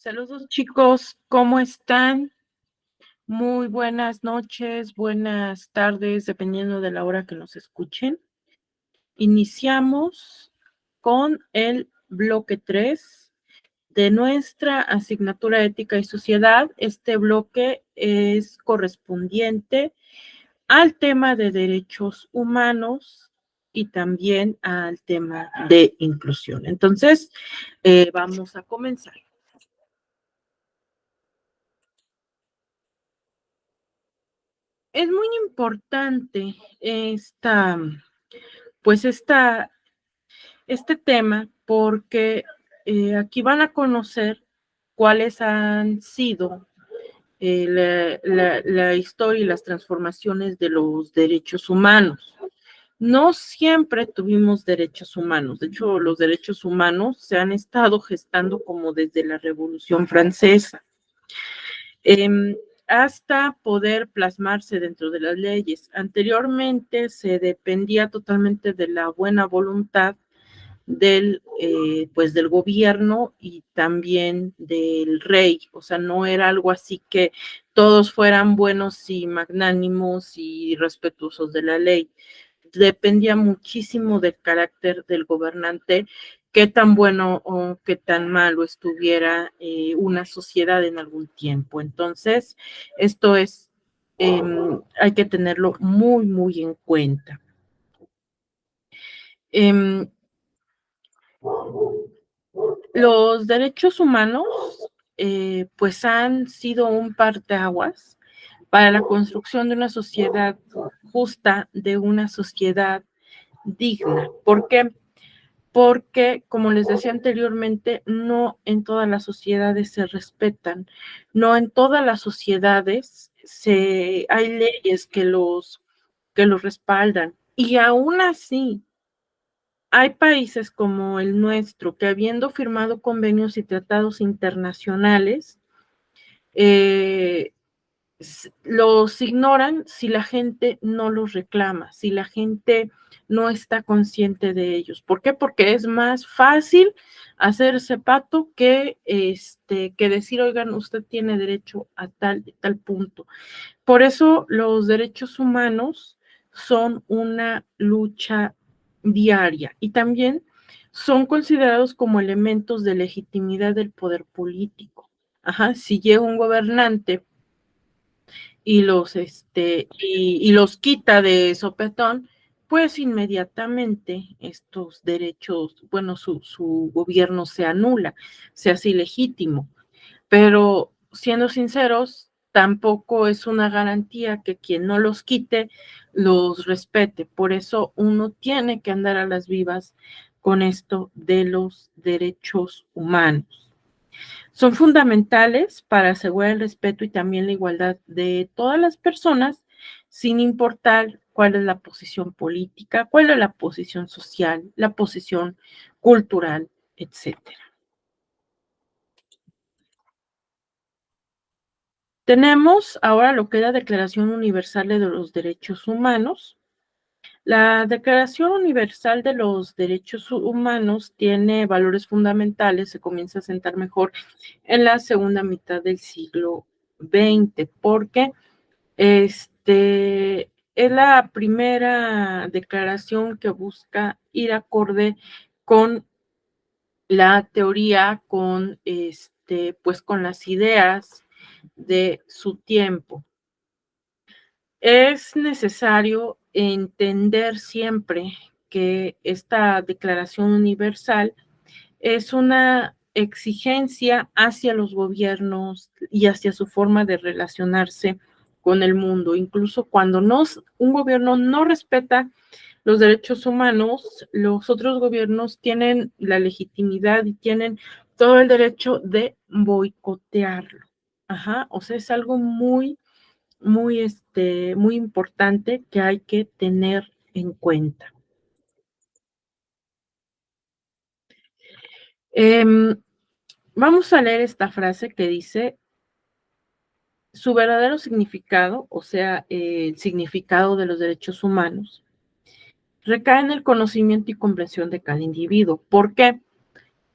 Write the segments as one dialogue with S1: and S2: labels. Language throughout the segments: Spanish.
S1: Saludos chicos, ¿cómo están? Muy buenas noches, buenas tardes, dependiendo de la hora que nos escuchen. Iniciamos con el bloque 3 de nuestra asignatura Ética y Sociedad. Este bloque es correspondiente al tema de derechos humanos y también al tema de inclusión. Entonces, vamos a comenzar. Es muy importante pues este tema porque aquí van a conocer cuáles han sido la historia y las transformaciones de los derechos humanos. No siempre tuvimos derechos humanos. De hecho, los derechos humanos se han estado gestando como desde la Revolución Francesa. Hasta poder plasmarse dentro de las leyes. Anteriormente se dependía totalmente de la buena voluntad pues del gobierno y también del rey, o sea, no era algo así que todos fueran buenos y magnánimos y respetuosos de la ley. Dependía muchísimo del carácter del gobernante, qué tan bueno o qué tan malo estuviera una sociedad en algún tiempo. Entonces, esto es, hay que tenerlo muy, muy en cuenta. Los derechos humanos, pues han sido un parteaguas para la construcción de una sociedad justa, de una sociedad digna. ¿Por qué? Porque, como les decía anteriormente, no en todas las sociedades se respetan, no en todas las sociedades hay leyes que los respaldan. Y aún así, hay países como el nuestro que habiendo firmado convenios y tratados internacionales, eh, los ignoran si la gente no los reclama, si la gente no está consciente de ellos. ¿Por qué? Porque es más fácil hacer ese pato que decir, oigan, usted tiene derecho a tal punto. Por eso los derechos humanos son una lucha diaria y también son considerados como elementos de legitimidad del poder político. Ajá, si llega un gobernante y los quita de sopetón, pues inmediatamente estos derechos, bueno, su gobierno se anula, se hace ilegítimo. Pero siendo sinceros, tampoco es una garantía que quien no los quite los respete. Por eso uno tiene que andar a las vivas con esto de los derechos humanos. Son fundamentales para asegurar el respeto y también la igualdad de todas las personas, sin importar cuál es la posición política, cuál es la posición social, la posición cultural, etcétera. Tenemos ahora lo que es la Declaración Universal de los Derechos Humanos. La Declaración Universal de los Derechos Humanos tiene valores fundamentales, se comienza a sentar mejor en la segunda mitad del siglo XX, porque es la primera declaración que busca ir acorde con la teoría, pues con las ideas de su tiempo. Es necesario entender siempre que esta Declaración Universal es una exigencia hacia los gobiernos y hacia su forma de relacionarse con el mundo. Incluso cuando un gobierno no respeta los derechos humanos, los otros gobiernos tienen la legitimidad y tienen todo el derecho de boicotearlo. Ajá, o sea, es algo muy importante que hay que tener en cuenta. Vamos a leer esta frase que dice, su verdadero significado, o sea, el significado de los derechos humanos, recae en el conocimiento y comprensión de cada individuo. ¿Por qué?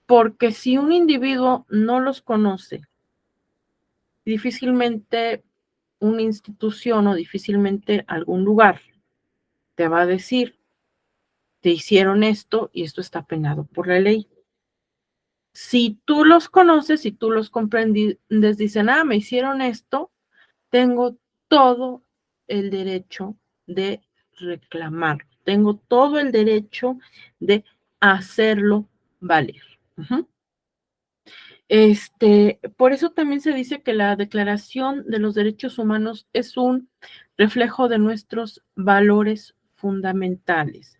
S1: porque si un individuo no los conoce, difícilmente una institución o difícilmente algún lugar te va a decir, te hicieron esto y esto está penado por la ley. Si tú los conoces, si tú los comprendes, dicen, me hicieron esto, tengo todo el derecho de reclamar, tengo todo el derecho de hacerlo valer. Ujú. Por eso también se dice que la Declaración de los Derechos Humanos es un reflejo de nuestros valores fundamentales,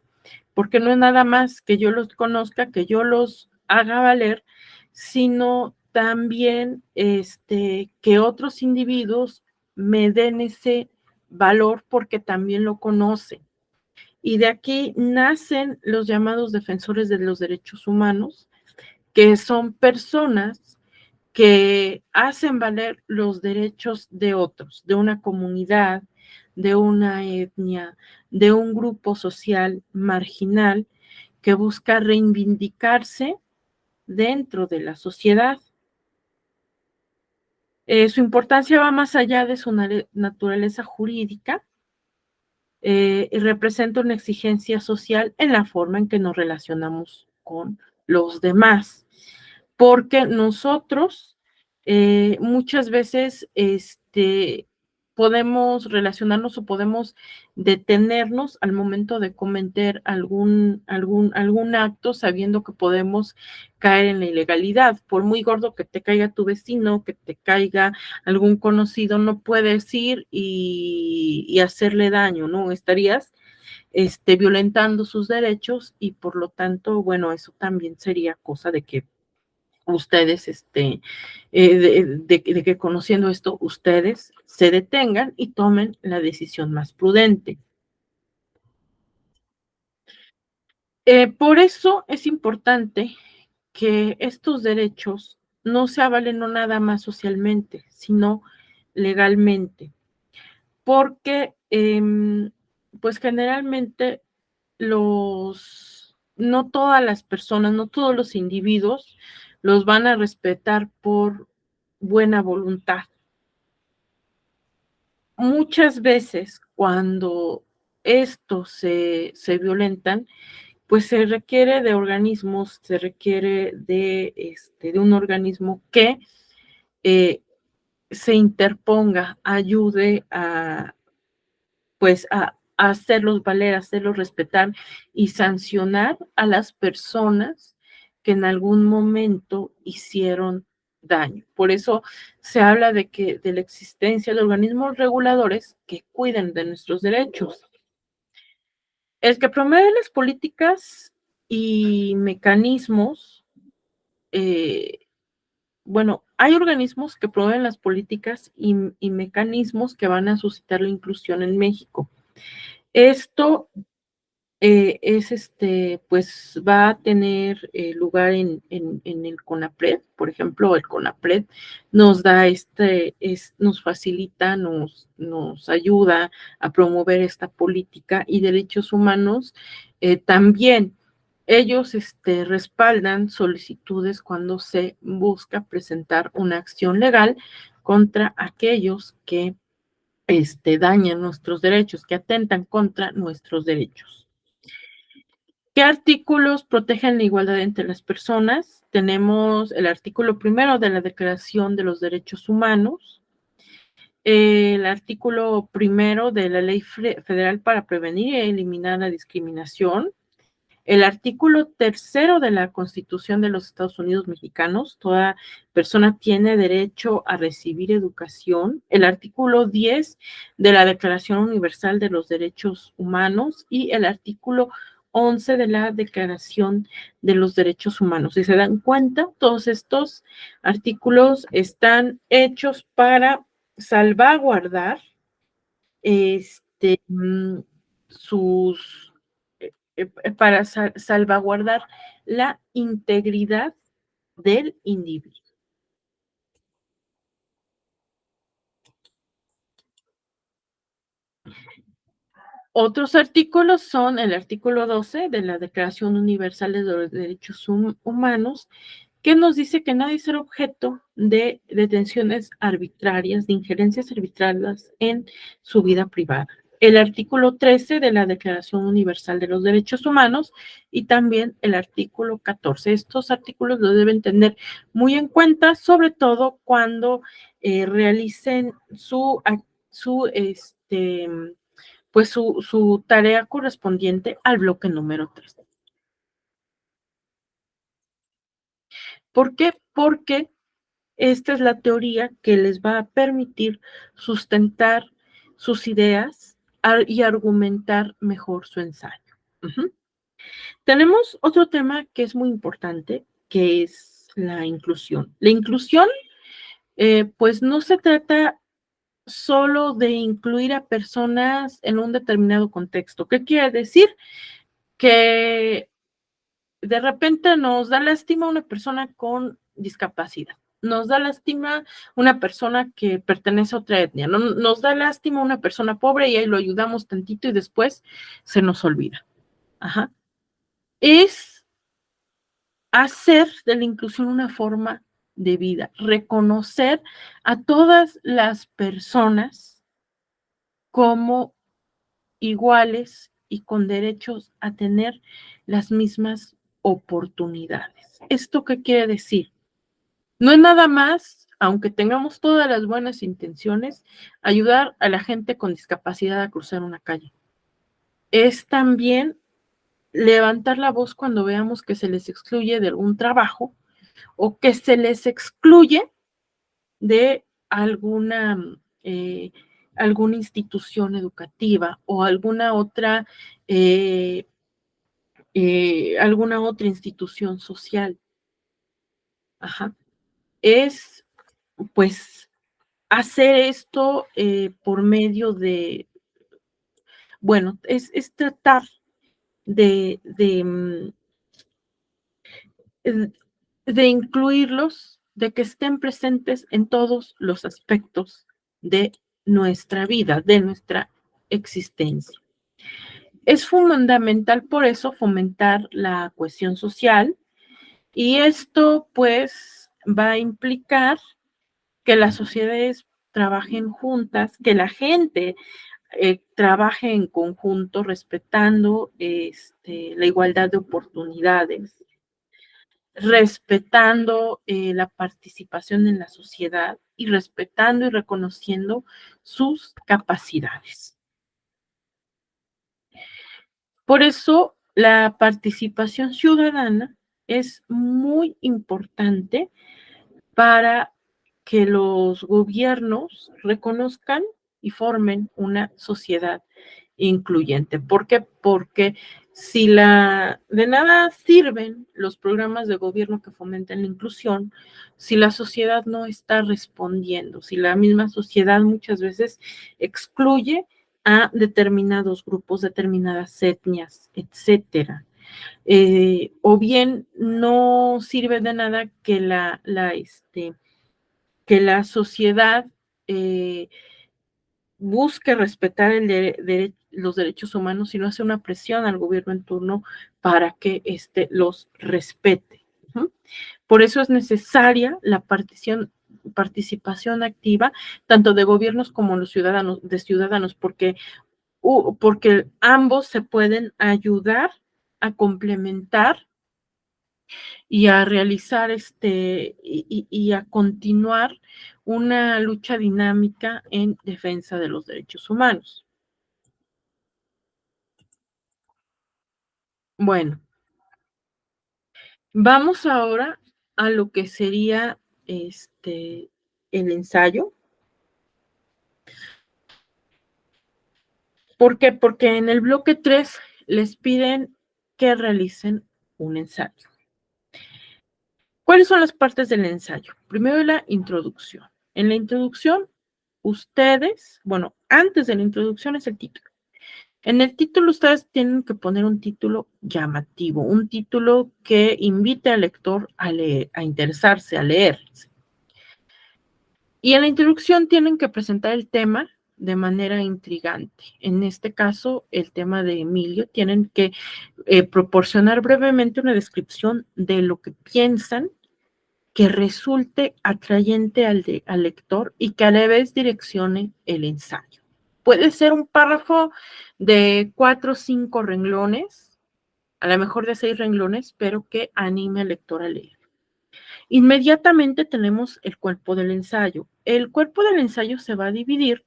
S1: porque no es nada más que yo los conozca, que yo los haga valer, sino también que otros individuos me den ese valor porque también lo conocen. Y de aquí nacen los llamados defensores de los derechos humanos, que son personas que hacen valer los derechos de otros, de una comunidad, de una etnia, de un grupo social marginal que busca reivindicarse dentro de la sociedad. Su importancia va más allá de su naturaleza jurídica y representa una exigencia social en la forma en que nos relacionamos con los demás, porque nosotros muchas veces podemos relacionarnos o podemos detenernos al momento de cometer algún acto sabiendo que podemos caer en la ilegalidad. Por muy gordo que te caiga tu vecino, que te caiga algún conocido, no puedes ir y hacerle daño, ¿no? Estarías violentando sus derechos y por lo tanto, bueno, eso también sería cosa de que ustedes, de que conociendo esto, ustedes se detengan y tomen la decisión más prudente. Por eso es importante que estos derechos no se avalen no nada más socialmente, sino legalmente, porque pues generalmente no todas las personas, no todos los individuos los van a respetar por buena voluntad. Muchas veces cuando estos se violentan, pues se requiere de organismos, se requiere de un organismo que eh, se interponga, ayude a hacerlos valer, a hacerlos respetar y sancionar a las personas que en algún momento hicieron daño. Por eso se habla de la existencia de organismos reguladores que cuiden de nuestros derechos. El que promueve las políticas y mecanismos, eh, bueno, hay organismos que promueven las políticas y mecanismos que van a suscitar la inclusión en México. Esto pues va a tener lugar en el CONAPRED, por ejemplo, el CONAPRED nos da nos facilita, nos ayuda a promover esta política y derechos humanos. También ellos respaldan solicitudes cuando se busca presentar una acción legal contra aquellos que dañan nuestros derechos, que atentan contra nuestros derechos. ¿Qué artículos protegen la igualdad entre las personas? Tenemos el artículo primero de la Declaración de los Derechos Humanos, el artículo primero de la Ley Federal para Prevenir y Eliminar la Discriminación, el artículo tercero de la Constitución de los Estados Unidos Mexicanos, toda persona tiene derecho a recibir educación, el artículo 10 de la Declaración Universal de los Derechos Humanos y el artículo 11 de la Declaración de los Derechos Humanos. Si se dan cuenta, todos estos artículos están hechos para salvaguardar sus para salvaguardar la integridad del individuo. Otros artículos son el artículo 12 de la Declaración Universal de los Derechos Humanos, que nos dice que nadie será objeto de detenciones arbitrarias, de injerencias arbitrarias en su vida privada. El artículo 13 de la Declaración Universal de los Derechos Humanos y también el artículo 14. Estos artículos lo deben tener muy en cuenta, sobre todo cuando realicen su tarea correspondiente al bloque número 3. ¿Por qué? Porque esta es la teoría que les va a permitir sustentar sus ideas y argumentar mejor su ensayo. Tenemos otro tema que es muy importante, que es la inclusión. La inclusión, pues no se trata solo de incluir a personas en un determinado contexto. ¿Qué quiere decir? Que de repente nos da lástima una persona con discapacidad, nos da lástima una persona que pertenece a otra etnia, nos da lástima una persona pobre y ahí lo ayudamos tantito y después se nos olvida. Ajá. Es hacer de la inclusión una forma de vida, reconocer a todas las personas como iguales y con derechos a tener las mismas oportunidades. ¿Esto qué quiere decir? No es nada más, aunque tengamos todas las buenas intenciones, ayudar a la gente con discapacidad a cruzar una calle. Es también levantar la voz cuando veamos que se les excluye de algún trabajo o que se les excluye de alguna institución educativa o alguna otra institución social. Ajá. Es, pues, hacer esto por medio de, bueno, es tratar de de incluirlos, de que estén presentes en todos los aspectos de nuestra vida, de nuestra existencia. Es fundamental por eso fomentar la cohesión social y esto pues va a implicar que las sociedades trabajen juntas, que la gente trabaje en conjunto respetando la igualdad de oportunidades, respetando la participación en la sociedad y respetando y reconociendo sus capacidades. Por eso, la participación ciudadana es muy importante para que los gobiernos reconozcan y formen una sociedad incluyente. ¿Por qué? Porque si de nada sirven los programas de gobierno que fomenten la inclusión, si la sociedad no está respondiendo, si la misma sociedad muchas veces excluye a determinados grupos, determinadas etnias, etcétera. O bien no sirve de nada que la sociedad busque respetar los derechos humanos, sino hace una presión al gobierno en turno para que los respete. Por eso es necesaria la participación activa, tanto de gobiernos como de ciudadanos, porque ambos se pueden ayudar a complementar y a realizar y a continuar una lucha dinámica en defensa de los derechos humanos. Bueno, vamos ahora a lo que sería el ensayo. ¿Por qué? Porque en el bloque 3 les piden que realicen un ensayo. ¿Cuáles son las partes del ensayo? Primero la introducción. En la introducción, antes de la introducción es el título. En el título ustedes tienen que poner un título llamativo, un título que invite al lector a leer, a interesarse, a leer. Y en la introducción tienen que presentar el tema de manera intrigante. En este caso, el tema de Emilio, tienen que proporcionar brevemente una descripción de lo que piensan que resulte atrayente al lector y que a la vez direccione el ensayo. Puede ser un párrafo de 4 o 5 renglones, a lo mejor de 6 renglones, pero que anime al lector a leer. Inmediatamente tenemos el cuerpo del ensayo. El cuerpo del ensayo se va a dividir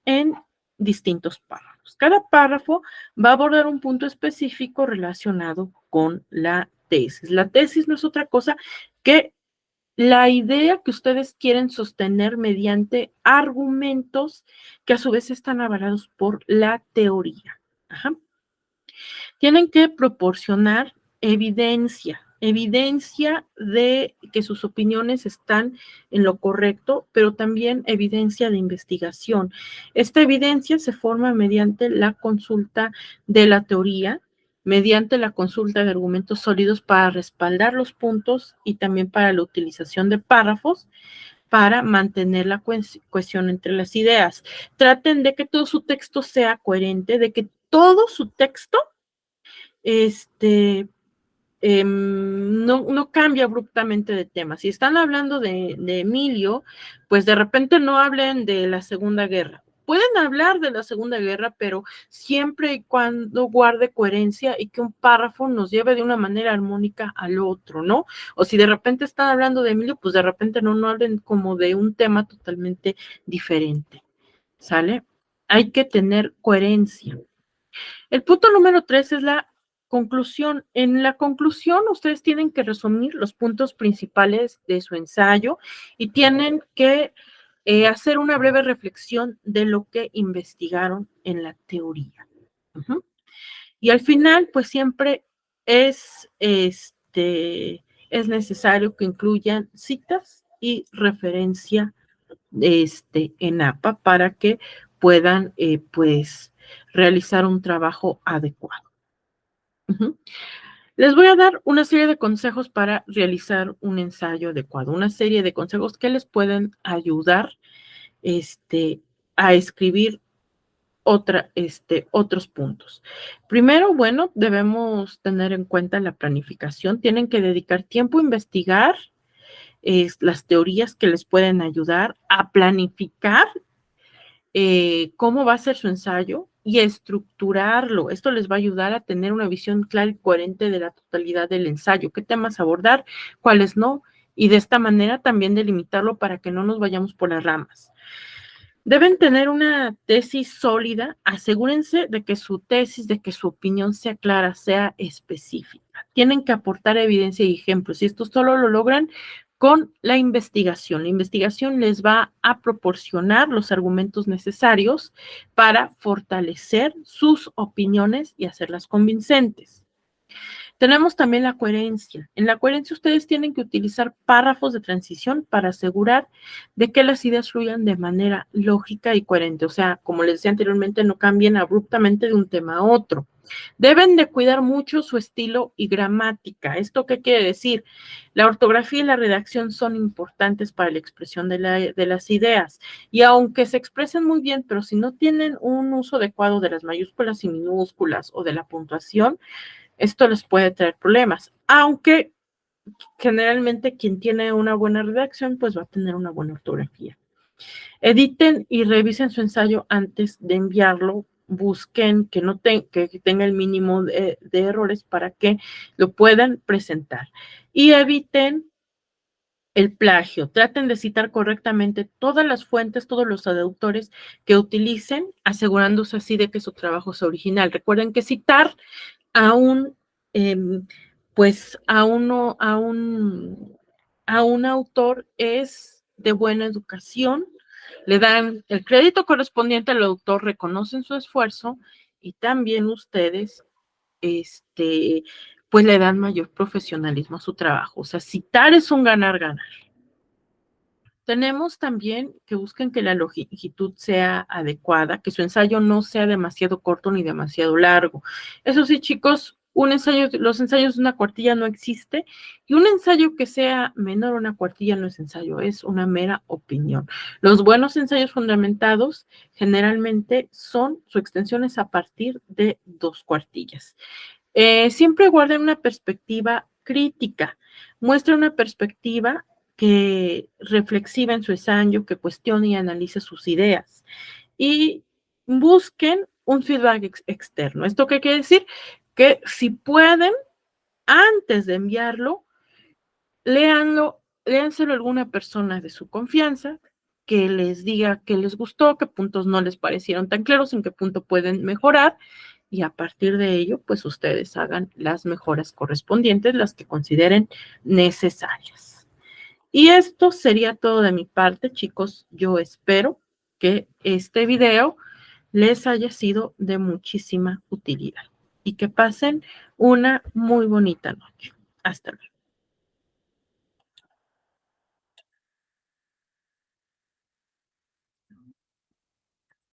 S1: en distintos párrafos. Cada párrafo va a abordar un punto específico relacionado con la tesis. La tesis no es otra cosa que la idea que ustedes quieren sostener mediante argumentos que a su vez están avalados por la teoría. Ajá. Tienen que proporcionar evidencia de que sus opiniones están en lo correcto, pero también evidencia de investigación. Esta evidencia se forma mediante la consulta de la teoría, mediante la consulta de argumentos sólidos para respaldar los puntos y también para la utilización de párrafos para mantener la cohesión entre las ideas. Traten de que todo su texto sea coherente, de que todo su texto no cambia abruptamente de tema. Si están hablando de Emilio, pues de repente no hablen de la Segunda Guerra. Pueden hablar de la Segunda Guerra, pero siempre y cuando guarde coherencia y que un párrafo nos lleve de una manera armónica al otro, ¿no? O si de repente están hablando de Emilio, pues de repente no hablen como de un tema totalmente diferente, ¿sale? Hay que tener coherencia. El punto número 3 es la conclusión. En la conclusión, ustedes tienen que resumir los puntos principales de su ensayo y tienen que hacer una breve reflexión de lo que investigaron en la teoría. Y al final, pues siempre es necesario que incluyan citas y referencia en APA para que puedan, pues, realizar un trabajo adecuado. Les voy a dar una serie de consejos para realizar un ensayo adecuado, una serie de consejos que les pueden ayudar a escribir otros puntos. Primero, bueno, debemos tener en cuenta la planificación. Tienen que dedicar tiempo a investigar las teorías que les pueden ayudar a planificar cómo va a ser su ensayo y estructurarlo. Esto les va a ayudar a tener una visión clara y coherente de la totalidad del ensayo, qué temas abordar, cuáles no, y de esta manera también delimitarlo para que no nos vayamos por las ramas. Deben tener una tesis sólida, asegúrense de que su tesis, de que su opinión sea clara, sea específica. Tienen que aportar evidencia y ejemplos, y esto solo lo logran con la investigación. La investigación les va a proporcionar los argumentos necesarios para fortalecer sus opiniones y hacerlas convincentes. Tenemos también la coherencia. En la coherencia ustedes tienen que utilizar párrafos de transición para asegurar de que las ideas fluyan de manera lógica y coherente. O sea, como les decía anteriormente, no cambien abruptamente de un tema a otro. Deben de cuidar mucho su estilo y gramática. ¿Esto qué quiere decir? La ortografía y la redacción son importantes para la expresión de las ideas. Y aunque se expresen muy bien, pero si no tienen un uso adecuado de las mayúsculas y minúsculas o de la puntuación, esto les puede traer problemas, aunque generalmente quien tiene una buena redacción, pues va a tener una buena ortografía. Editen y revisen su ensayo antes de enviarlo, busquen que tenga el mínimo de errores para que lo puedan presentar. Y eviten el plagio. Traten de citar correctamente todas las fuentes, todos los autores que utilicen, asegurándose así de que su trabajo es original. Recuerden que citar a un, pues a un autor es de buena educación, le dan el crédito correspondiente al autor, reconocen su esfuerzo y también ustedes, pues le dan mayor profesionalismo a su trabajo. O sea, citar es un ganar-ganar. Tenemos también que busquen que la longitud sea adecuada, que su ensayo no sea demasiado corto ni demasiado largo. Eso sí, chicos, Los ensayos de una cuartilla no existe, y un ensayo que sea menor a una cuartilla no es ensayo, es una mera opinión. Los buenos ensayos fundamentados generalmente su extensión es a partir de 2 cuartillas. Siempre guarden una perspectiva crítica, muestra una perspectiva que reflexiva en su ensayo, que cuestione y analice sus ideas, y busquen un feedback externo. ¿Esto qué quiere decir? Que si pueden, antes de enviarlo, léanselo a alguna persona de su confianza que les diga qué les gustó, qué puntos no les parecieron tan claros, en qué punto pueden mejorar, y a partir de ello, pues ustedes hagan las mejoras correspondientes, las que consideren necesarias. Y esto sería todo de mi parte, chicos. Yo espero que este video les haya sido de muchísima utilidad y que pasen una muy bonita noche. Hasta luego.